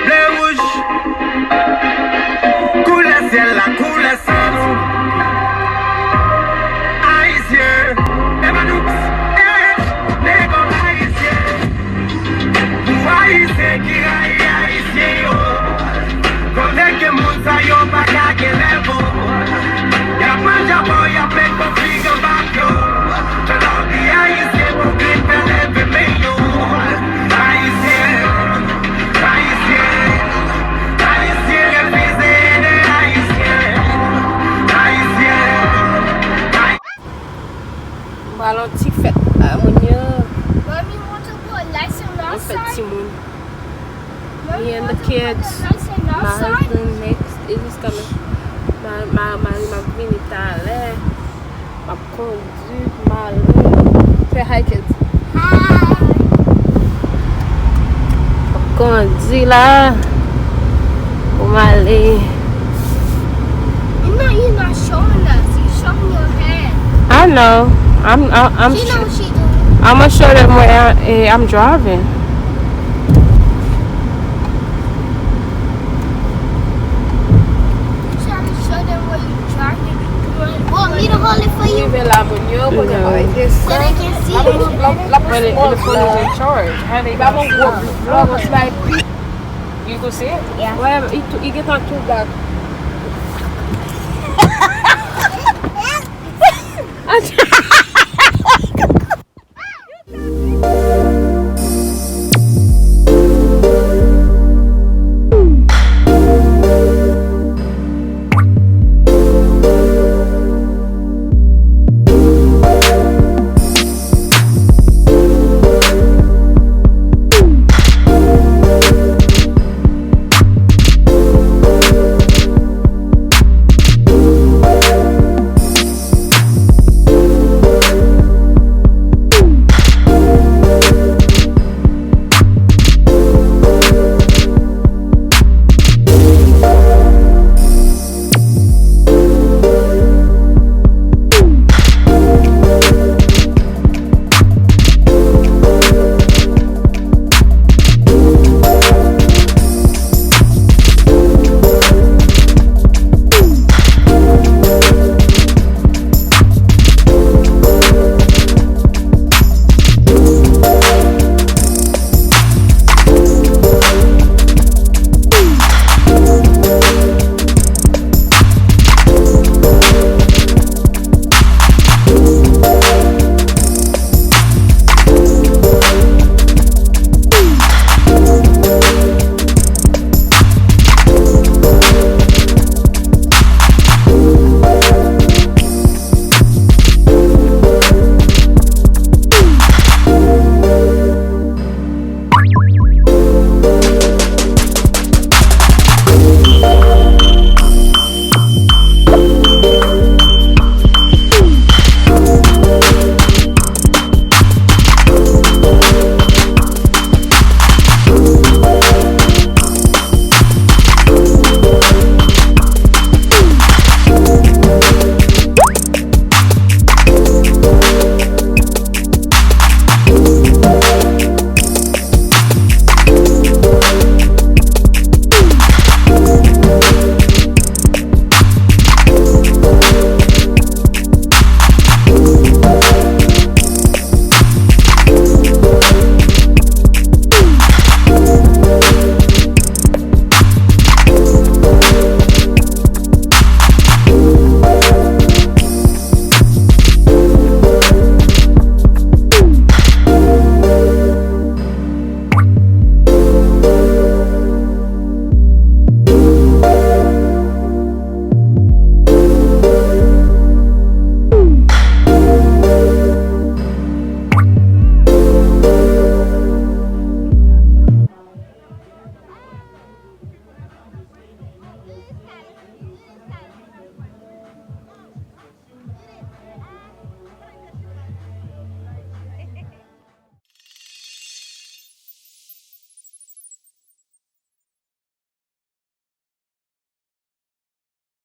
bleu rouge. Couleur ciel, la couleur sang. Haïtien, Emanoux, négo haïtien. Pour haïtien qui raille haïtien yo. Connaît que moun sa yo pa kage levo. Y'a pas Japon, y'a plein de conflits en bac yo. Je leur dis haïtien pour qu'il fait lever mes yo. Haïtien, haïtien, haïtien, refusé de haïtien. Haïtien, haïtien. Balon ti fèt la moun yo. Mommy want to put lights on Moun fèt outside. ti moun. Mommy Me and the want to put kids. lights on My outside. husband next is coming. Ma vini tale. Ma kondu, ma le. Say hi kids. Hi. Ma kondi la. Pou male. You're not showing us. You're showing your hand. I know. I'm She knows what she doing. I'm gonna show them where I'm driving. You trying to show them where you're driving. Want me to hold it for you? la moun yo pou So they can see it. But the phone is in charge. Honey, you go see it? Yeah. Well, you get on too dark.